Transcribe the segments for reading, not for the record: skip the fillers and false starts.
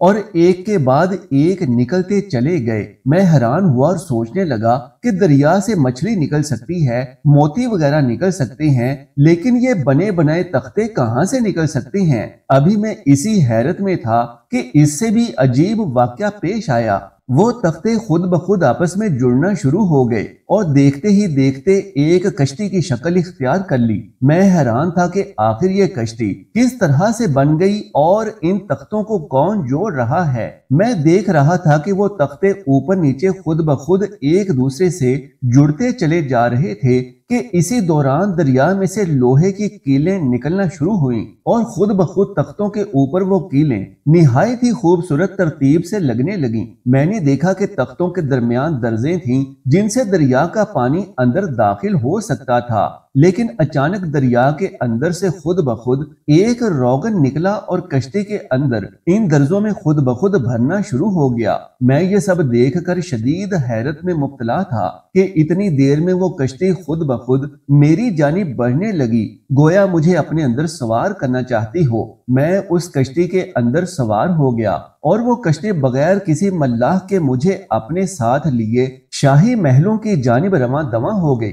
اور ایک کے بعد ایک نکلتے چلے گئے۔ میں حیران ہوا اور سوچنے لگا کہ دریا سے مچھلی نکل سکتی ہے، موتی وغیرہ نکل سکتے ہیں، لیکن یہ بنے بنائے تختے کہاں سے نکل سکتے ہیں؟ ابھی میں اسی حیرت میں تھا کہ اس سے بھی عجیب واقعہ پیش آیا۔ وہ تختے خود بخود آپس میں جڑنا شروع ہو گئے اور دیکھتے ہی دیکھتے ایک کشتی کی شکل اختیار کر لی۔ میں حیران تھا کہ آخر یہ کشتی کس طرح سے بن گئی اور ان تختوں کو کون جوڑ رہا ہے۔ میں دیکھ رہا تھا کہ وہ تختے اوپر نیچے خود بخود ایک دوسرے سے جڑتے چلے جا رہے تھے کہ اسی دوران دریا میں سے لوہے کی کیلیں نکلنا شروع ہوئیں اور خود بخود تختوں کے اوپر وہ کیلیں نہایت ہی خوبصورت ترتیب سے لگنے لگیں۔ میں نے دیکھا کہ تختوں کے درمیان درزیں تھیں جن سے دریا کا پانی اندر داخل ہو سکتا تھا، لیکن اچانک دریا کے اندر سے خود بخود ایک روغن نکلا اور کشتی کے اندر ان درزوں میں خود بخود بھرنا شروع ہو گیا۔ میں یہ سب دیکھ کر شدید حیرت میں مبتلا تھا کہ اتنی دیر میں وہ کشتی خود بخود میری جانب بڑھنے لگی، گویا مجھے اپنے اندر سوار کرنا چاہتی ہو۔ میں اس کشتی کے اندر سوار ہو گیا اور وہ کشتی بغیر کسی ملاح کے مجھے اپنے ساتھ لیے شاہی محلوں کی جانب رواں دواں ہو گئی۔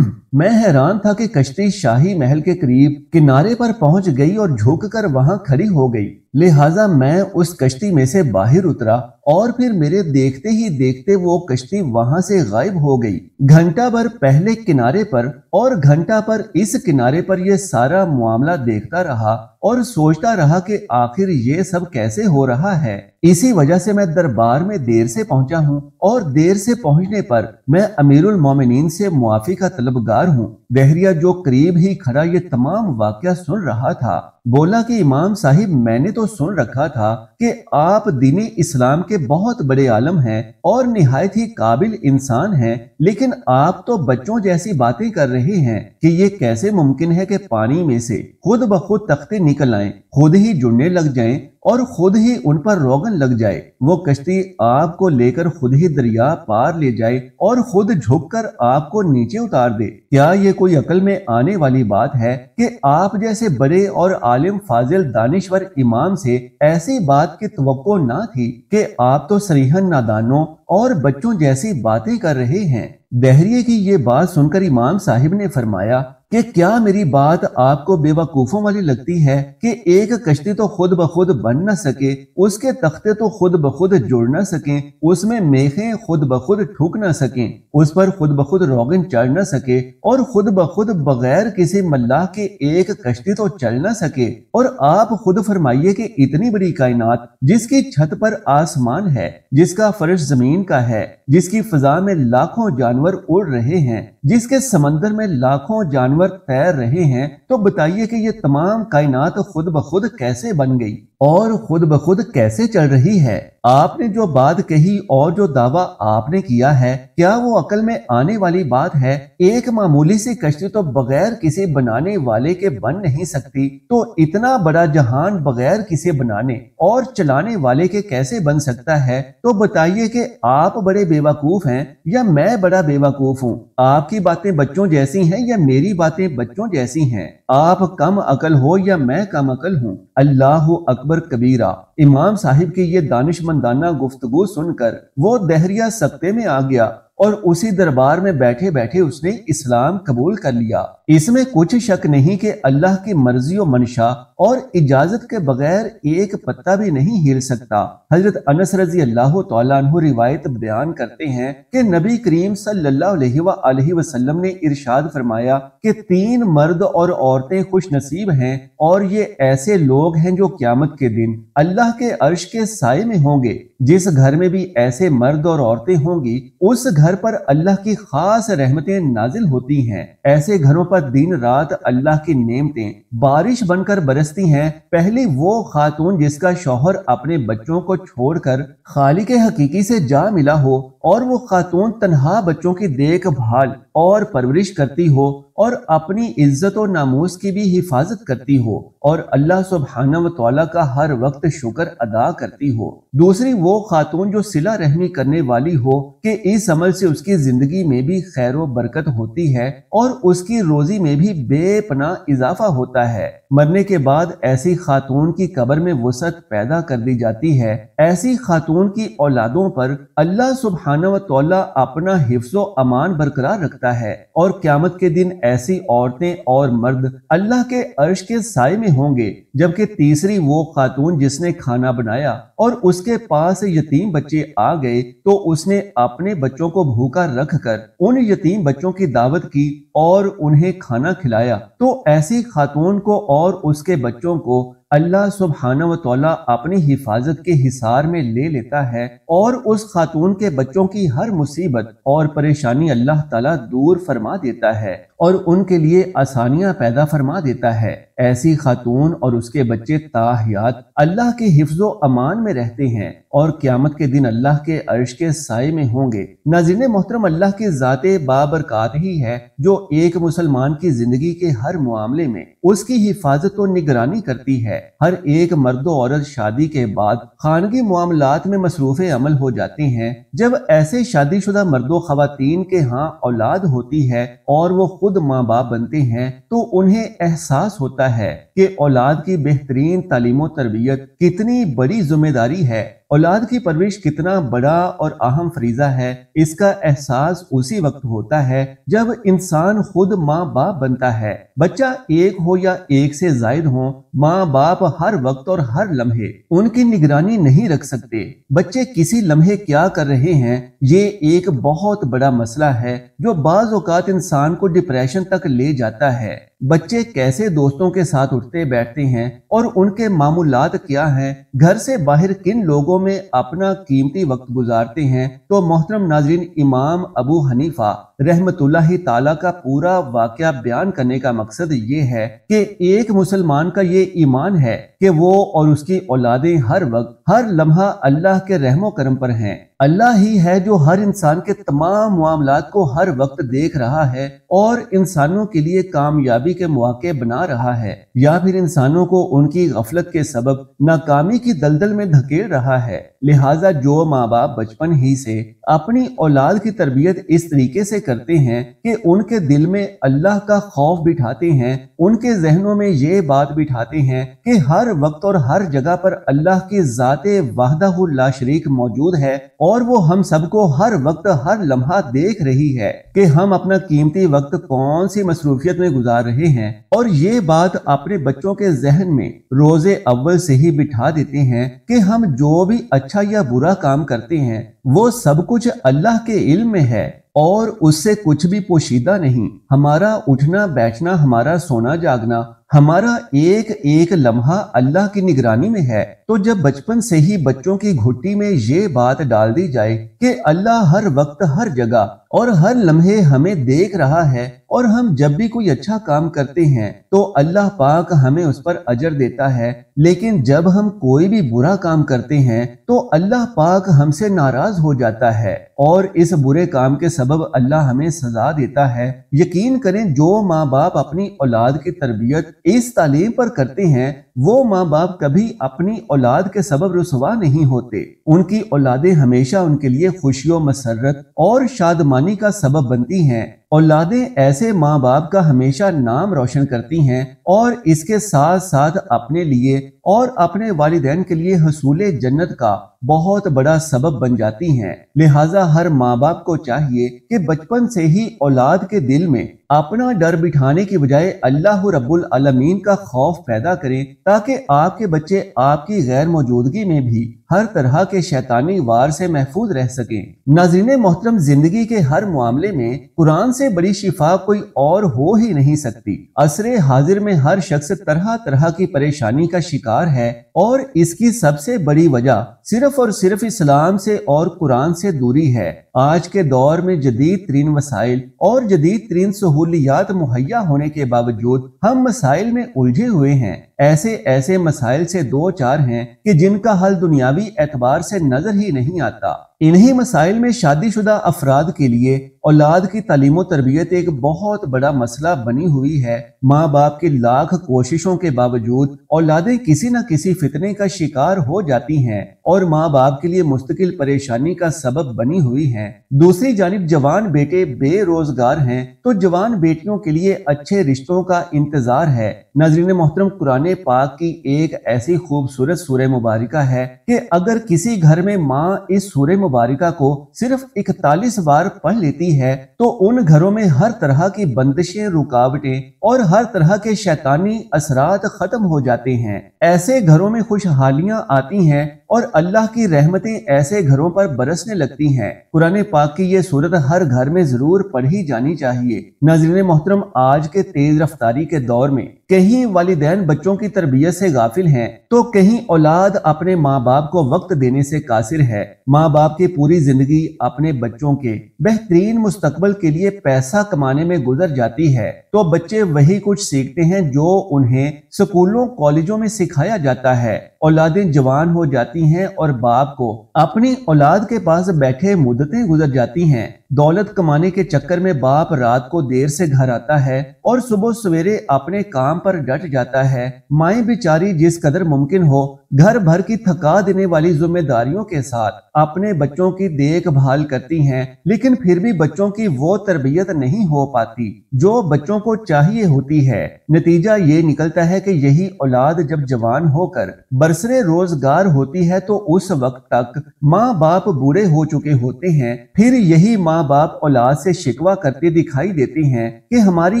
میں حیران تھا کہ کشتی شاہی محل کے قریب کنارے پر پہنچ گئی اور جھک کر وہاں کھڑی ہو گئی، لہٰذا میں اس کشتی میں سے باہر اترا اور پھر میرے دیکھتے ہی دیکھتے وہ کشتی وہاں سے غائب ہو گئی۔ گھنٹہ بھر پہلے کنارے پر اور گھنٹہ پر اس کنارے پر یہ سارا معاملہ دیکھتا رہا اور سوچتا رہا کہ آخر یہ سب کیسے ہو رہا ہے۔ اسی وجہ سے میں دربار میں دیر سے پہنچا ہوں اور دیر سے پہنچنے پر میں امیر المومنین سے معافی کا طلبگار ہوں۔ دہریہ جو قریب ہی کھڑا یہ تمام واقعہ سن رہا تھا بولا کہ امام صاحب، میں نے تو سن رکھا تھا کہ آپ دین اسلام کے بہت بڑے عالم ہیں اور نہایت ہی قابل انسان ہیں، لیکن آپ تو بچوں جیسی باتیں کر رہے ہیں کہ یہ کیسے ممکن ہے کہ پانی میں سے خود بخود تختے نکل آئیں، خود ہی جڑنے لگ جائیں اور خود ہی ان پر روغن لگ جائے، وہ کشتی آپ کو لے کر خود ہی دریا پار لے جائے اور خود جھک کر آپ کو نیچے اتار دے۔ کیا یہ کوئی عقل میں آنے والی بات ہے کہ آپ جیسے بڑے اور عالم فاضل دانشور امام سے ایسی بات کی توقع نہ تھی کہ آپ تو صریحاً نادانوں اور بچوں جیسی باتیں کر رہے ہیں۔ دہریے کی یہ بات سن کر امام صاحب نے فرمایا کہ کیا میری بات آپ کو بے وقوفوں والی لگتی ہے کہ ایک کشتی تو خود بخود بن نہ سکے، اس کے تختے تو خود بخود جڑ نہ سکیں، اس میں میخیں خود بخود ٹھک نہ سکیں، اس پر خود بخود روغن چڑھ نہ سکے اور خود بخود بغیر کسی ملاح کے ایک کشتی تو چل نہ سکے؟ اور آپ خود فرمائیے کہ اتنی بڑی کائنات جس کی چھت پر آسمان ہے، جس کا فرش زمین کا ہے، جس کی فضا میں لاکھوں جانور اڑ رہے ہیں، جس کے سمندر میں لاکھوں جانور تیر رہے ہیں، تو بتائیے کہ یہ تمام کائنات خود بخود کیسے بن گئی اور خود بخود کیسے چل رہی ہے؟ آپ نے جو بات کہی اور جو دعویٰ آپ نے کیا ہے، کیا وہ عقل میں آنے والی بات ہے؟ ایک معمولی سی کشتی تو بغیر کسی بنانے والے کے بن نہیں سکتی، تو اتنا بڑا جہان بغیر کسی بنانے اور چلانے والے کے کیسے بن سکتا ہے؟ تو بتائیے کہ آپ بڑے بے وقوف ہیں یا میں بڑا بے وقوف ہوں؟ آپ کی باتیں بچوں جیسی ہیں یا میری باتیں بچوں جیسی ہیں؟ آپ کم عقل ہو یا میں کم عقل ہوں؟ اللہ اکبر کبیرہ۔ امام صاحب کی یہ دانش مندانہ گفتگو سن کر وہ دہریہ سکتے میں آ گیا اور اسی دربار میں بیٹھے بیٹھے اس نے اسلام قبول کر لیا۔ اس میں کچھ شک نہیں کہ اللہ کی مرضی و منشا اور اجازت کے بغیر ایک پتہ بھی نہیں ہل سکتا۔ حضرت انس رضی اللہ تعالیٰ عنہ روایت بیان کرتے ہیں کہ نبی کریم صلی اللہ علیہ وآلہ وسلم نے ارشاد فرمایا کہ 3 مرد اور عورتیں خوش نصیب ہیں، اور یہ ایسے لوگ ہیں جو قیامت کے دن اللہ کے عرش کے سائے میں ہوں گے۔ جس گھر میں بھی ایسے مرد اور عورتیں ہوں گی، اس گھر پر اللہ کی خاص رحمتیں نازل ہوتی ہیں۔ ایسے گھروں پر دن رات اللہ کی نعمتیں بارش بن کر برستی ہیں۔ پہلی وہ خاتون جس کا شوہر اپنے بچوں کو چھوڑ کر خالق حقیقی سے جا ملا ہو، اور وہ خاتون تنہا بچوں کی دیکھ بھال اور پرورش کرتی ہو اور اپنی عزت و ناموس کی بھی حفاظت کرتی ہو اور اللہ سبحانہ و تعالیٰ کا ہر وقت شکر ادا کرتی ہو۔ دوسری وہ خاتون جو صلہ رحمی کرنے والی ہو کہ اس عمل سے اس کی زندگی میں بھی خیر و برکت ہوتی ہے اور اس کی روزی میں بھی بے پناہ اضافہ ہوتا ہے۔ مرنے کے بعد ایسی خاتون کی قبر میں وسعت پیدا کر دی جاتی ہے، ایسی خاتون کی اولادوں پر اللہ سبحانہ و تعالی اپنا حفظ و امان برقرار رکھتا ہے، اور قیامت کے دن ایسی عورتیں اور مرد اللہ کے عرش کے سائے میں ہوں گے، جبکہ تیسری وہ خاتون جس نے کھانا بنایا اور اس کے پاس یتیم بچے آ گئے تو اس نے اپنے بچوں کو بھوکا رکھ کر ان یتیم بچوں کی دعوت کی اور انہیں کھانا کھلایا، تو ایسی خاتون کو اور اس کے بچوں کو اللہ سبحانہ و تعالی اپنی حفاظت کے حصار میں لے لیتا ہے، اور اس خاتون کے بچوں کی ہر مصیبت اور پریشانی اللہ تعالی دور فرما دیتا ہے اور ان کے لیے آسانیاں پیدا فرما دیتا ہے۔ ایسی خاتون اور اس کے بچے تاحیات اللہ کے حفظ و امان میں رہتے ہیں اور قیامت کے دن اللہ کے عرش کے سائے میں ہوں گے۔ ناظرین محترم، اللہ کی ذات بابرکات ہی ہے جو ایک مسلمان کی زندگی کے ہر معاملے میں اس کی حفاظت و نگرانی کرتی ہے۔ ہر ایک مرد و عورت شادی کے بعد خانگی معاملات میں مصروف عمل ہو جاتے ہیں۔ جب ایسے شادی شدہ مرد و خواتین کے ہاں اولاد ہوتی ہے اور وہ خود ماں باپ بنتے ہیں تو انہیں احساس ہوتا ہے کہ اولاد کی بہترین تعلیم و تربیت کتنی بڑی ذمہ داری ہے، اولاد کی پرورش کتنا بڑا اور اہم فریضہ ہے۔ اس کا احساس اسی وقت ہوتا ہے جب انسان خود ماں باپ بنتا ہے۔ بچہ ایک ہو یا ایک سے زائد ہو، ماں باپ ہر وقت اور ہر لمحے ان کی نگرانی نہیں رکھ سکتے۔ بچے کسی لمحے کیا کر رہے ہیں یہ ایک بہت بڑا مسئلہ ہے جو بعض اوقات انسان کو ڈپریشن تک لے جاتا ہے۔ بچے کیسے دوستوں کے ساتھ اٹھتے بیٹھتے ہیں اور ان کے معمولات کیا ہیں، گھر سے باہر کن لوگوں میں اپنا قیمتی وقت گزارتے ہیں، تو محترم ناظرین، امام ابو حنیفہ رحمت اللہ تعالی کا پورا واقعہ بیان کرنے کا مقصد یہ ہے کہ ایک مسلمان کا یہ ایمان ہے کہ وہ اور اس کی اولادیں ہر وقت ہر لمحہ اللہ کے رحم و کرم پر ہیں۔ اللہ ہی ہے جو ہر انسان کے تمام معاملات کو ہر وقت دیکھ رہا ہے اور انسانوں کے لیے کامیابی کے مواقع بنا رہا ہے، یا پھر انسانوں کو ان کی غفلت کے سبب ناکامی کی دلدل میں دھکیل رہا ہے۔ لہٰذا جو ماں باپ بچپن ہی سے اپنی اولاد کی تربیت اس طریقے سے کرتے ہیں کہ ان کے دل میں اللہ کا خوف بٹھاتے ہیں، ان کے ذہنوں میں یہ بات بٹھاتے ہیں کہ ہر وقت اور ہر جگہ پر اللہ کی ذات وحدہ لا شریک موجود ہے اور وہ ہم سب کو ہر وقت ہر لمحہ دیکھ رہی ہے کہ ہم اپنا قیمتی وقت کون سی مصروفیت میں گزار رہے ہیں، اور یہ بات اپنے بچوں کے ذہن میں روز اول سے ہی بٹھا دیتے ہیں کہ ہم جو بھی اچھا یا برا کام کرتے ہیں وہ سب کچھ اللہ کے علم میں ہے اور اس سے کچھ بھی پوشیدہ نہیں۔ ہمارا اٹھنا بیٹھنا، ہمارا سونا جاگنا، ہمارا ایک ایک لمحہ اللہ کی نگرانی میں ہے۔ تو جب بچپن سے ہی بچوں کی گھٹی میں یہ بات ڈال دی جائے کہ اللہ ہر وقت ہر جگہ اور ہر لمحے ہمیں دیکھ رہا ہے، اور ہم جب بھی کوئی اچھا کام کرتے ہیں تو اللہ پاک ہمیں اس پر اجر دیتا ہے، لیکن جب ہم کوئی بھی برا کام کرتے ہیں تو اللہ پاک ہم سے ناراض ہو جاتا ہے اور اس برے کام کے سبب اللہ ہمیں سزا دیتا ہے۔ یقین کریں جو ماں باپ اپنی اولاد کی تربیت اس تعلیم پر کرتے ہیں وہ ماں باپ کبھی اپنی اولاد کے سبب رسوا نہیں ہوتے۔ ان کی اولادیں ہمیشہ ان کے لیے خوشی و مسرت اور شادمانی کا سبب بنتی ہیں۔ اولادیں ایسے ماں باپ کا ہمیشہ نام روشن کرتی ہیں اور اس کے ساتھ ساتھ اپنے لیے اور اپنے والدین کے لیے حصول جنت کا بہت بڑا سبب بن جاتی ہیں۔ لہٰذا ہر ماں باپ کو چاہیے کہ بچپن سے ہی اولاد کے دل میں اپنا ڈر بٹھانے کی بجائے اللہ رب العالمین کا خوف پیدا کریں، تاکہ آپ کے بچے آپ کی غیر موجودگی میں بھی ہر طرح کے شیطانی وار سے محفوظ رہ سکیں۔ ناظرین محترم، زندگی کے ہر معاملے میں قرآن سے بڑی شفا کوئی اور ہو ہی نہیں سکتی۔ عصر حاضر میں ہر شخص طرح طرح کی پریشانی کا شکار ہے اور اس کی سب سے بڑی وجہ صرف اور صرف اسلام سے اور قرآن سے دوری ہے۔ آج کے دور میں جدید ترین وسائل اور جدید ترین سہولیات مہیا ہونے کے باوجود ہم مسائل میں الجھے ہوئے ہیں۔ ایسے ایسے مسائل سے دو چار ہیں کہ جن کا حل دنیاوی اعتبار سے نظر ہی نہیں آتا۔ انہی مسائل میں شادی شدہ افراد کے لیے اولاد کی تعلیم و تربیت ایک بہت بڑا مسئلہ بنی ہوئی ہے۔ ماں باپ کی لاکھ کوششوں کے باوجود اولادیں کسی نہ کسی فتنے کا شکار ہو جاتی ہیں اور ماں باپ کے لیے مستقل پریشانی کا سبب بنی ہوئی ہیں۔ دوسری جانب جوان بیٹے بے روزگار ہیں تو جوان بیٹیوں کے لیے اچھے رشتوں کا انتظار ہے۔ ناظرین محترم، قرآن پاک کی ایک ایسی خوبصورت سورہ مبارکہ ہے کہ اگر کسی گھر میں ماں اس سورہ مبارکہ کو صرف 41 بار پڑھ لیتی ہے تو ان گھروں میں ہر طرح کی بندشیں، رکاوٹیں اور ہر طرح کے شیطانی اثرات ختم ہو جاتے ہیں۔ ایسے گھروں میں خوشحالیاں آتی ہیں اور اللہ کی رحمتیں ایسے گھروں پر برسنے لگتی ہیں۔ قرآن پاک کی یہ سورت ہر گھر میں ضرور پڑھی جانی چاہیے۔ ناظرین محترم، آج کے تیز رفتاری کے دور میں کہیں والدین بچوں کی تربیت سے غافل ہیں تو کہیں اولاد اپنے ماں باپ کو وقت دینے سے قاصر ہے۔ ماں باپ کی پوری زندگی اپنے بچوں کے بہترین مستقبل کے لیے پیسہ کمانے میں گزر جاتی ہے تو بچے وہی کچھ سیکھتے ہیں جو انہیں سکولوں کالجوں میں سکھایا جاتا ہے۔ اولادیں جوان ہو جاتی ہیں اور باپ کو اپنی اولاد کے پاس بیٹھے مدتیں گزر جاتی ہیں۔ دولت کمانے کے چکر میں باپ رات کو دیر سے گھر آتا ہے اور صبح سویرے اپنے کام پر ڈٹ جاتا ہے۔ مائیں بیچاری جس قدر ممکن ہو گھر بھر کی تھکا دینے والی ذمہ داریوں کے ساتھ اپنے بچوں کی دیکھ بھال کرتی ہیں، لیکن پھر بھی بچوں کی وہ تربیت نہیں ہو پاتی جو بچوں کو چاہیے ہوتی ہے۔ نتیجہ یہ نکلتا ہے کہ یہی اولاد جب جوان ہو کر برسرے روزگار ہوتی ہے تو اس وقت تک ماں باپ بوڑھے ہو چکے ہوتے ہیں۔ پھر یہی ماں باپ اولاد سے شکوہ کرتے دکھائی دیتی ہیں کہ ہماری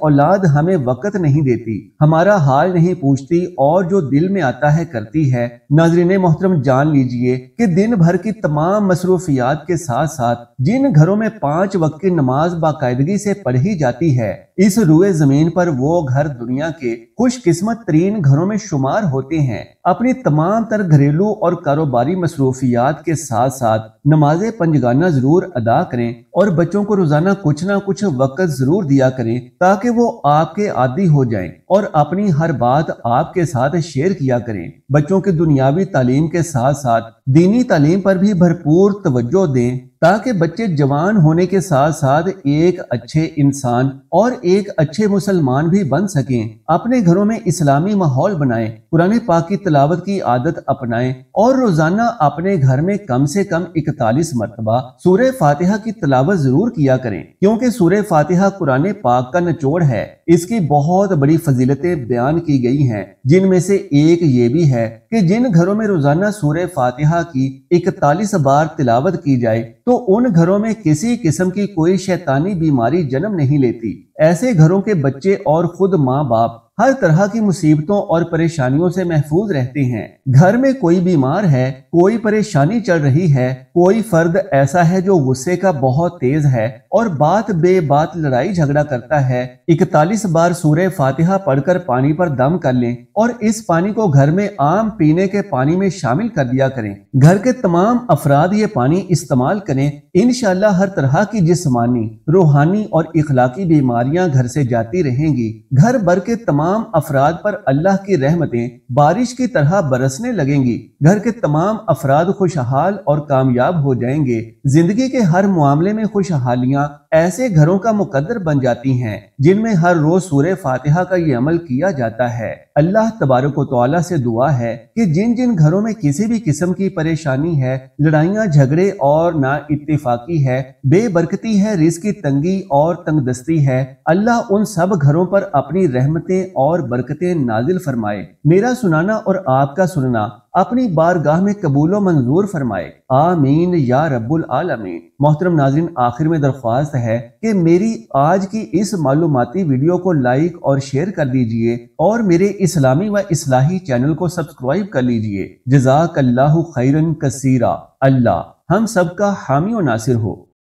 اولاد ہمیں وقت نہیں دیتی، ہمارا حال نہیں پوچھتی اور جو دل میں آتا ہے کرتی ہے۔ ناظرین محترم، جان لیجئے کہ دن بھر کی تمام مصروفیات کے ساتھ ساتھ جن گھروں میں 5 وقت کی نماز باقاعدگی سے پڑھی جاتی ہے، اس روئے زمین پر وہ گھر دنیا کے خوش قسمت ترین گھروں میں شمار ہوتے ہیں۔ اپنی تمام تر گھریلو اور کاروباری مصروفیات کے ساتھ ساتھ نماز پنجگانہ ضرور ادا کریں اور بچوں کو روزانہ کچھ نہ کچھ وقت ضرور دیا کریں تاکہ وہ آپ کے عادی ہو جائیں اور اپنی ہر بات آپ کے ساتھ شیئر کیا کریں۔ بچوں کی دنیاوی تعلیم کے ساتھ ساتھ دینی تعلیم پر بھی بھرپور توجہ دیں تاکہ بچے جوان ہونے کے ساتھ ساتھ ایک اچھے انسان اور ایک اچھے مسلمان بھی بن سکیں۔ اپنے گھروں میں اسلامی ماحول بنائیں، قرآن پاک کی تلاوت کی عادت اپنائیں اور روزانہ اپنے گھر میں کم سے کم 41 مرتبہ سورہ فاتحہ کی تلاوت ضرور کیا کریں، کیونکہ سورہ فاتحہ قرآن پاک کا نچوڑ ہے۔ اس کی بہت بڑی فضیلتیں بیان کی گئی ہیں، جن میں سے ایک یہ بھی ہے کہ جن گھروں میں روزانہ سورہ فاتحہ کی 41 بار تلاوت کی جائے تو ان گھروں میں کسی قسم کی کوئی شیطانی بیماری جنم نہیں لیتی۔ ایسے گھروں کے بچے اور خود ماں باپ ہر طرح کی مصیبتوں اور پریشانیوں سے محفوظ رہتے ہیں۔ گھر میں کوئی بیمار ہے، کوئی پریشانی چل رہی ہے، کوئی فرد ایسا ہے جو غصے کا بہت تیز ہے اور بات بے بات لڑائی جھگڑا کرتا ہے، 41 بار سورہ فاتحہ پڑھ کر پانی پر دم کر لیں اور اس پانی کو گھر میں عام پینے کے پانی میں شامل کر دیا کریں۔ گھر کے تمام افراد یہ پانی استعمال کریں، انشاءاللہ ہر طرح کی جسمانی، روحانی اور اخلاقی بیماریاں گھر سے جاتی رہیں گی۔ گھر بھر کے تمام افراد پر اللہ کی رحمتیں بارش کی طرح برسنے لگیں گی۔ گھر کے تمام افراد خوشحال اور کامیاب ہو جائیں گے۔ زندگی کے ہر معاملے میں خوشحالیاں ایسے گھروں کا مقدر بن جاتی ہیں جن میں ہر روز سورہ فاتحہ کا یہ عمل کیا جاتا ہے۔ اللہ تبارک و تعالیٰ سے دعا ہے کہ جن جن گھروں میں کسی بھی قسم کی پریشانی ہے، لڑائیاں جھگڑے اور نا اتفاقی ہے، بے برکتی ہے، رزق کی تنگی اور تنگ دستی ہے، اللہ ان سب گھروں پر اپنی رحمتیں اور برکتیں نازل فرمائے۔ میرا سنانا اور آپ کا سننا اپنی بارگاہ میں قبول و منظور فرمائے، آمین یا رب العالمین۔ محترم ناظرین، آخر میں درخواست ہے کہ میری آج کی اس معلوماتی ویڈیو کو لائک اور شیئر کر دیجئے اور میرے اسلامی و اصلاحی چینل کو سبسکرائب کر لیجئے۔ جزاک اللہ خیرن کثیرا۔ اللہ ہم سب کا حامی و ناصر ہو۔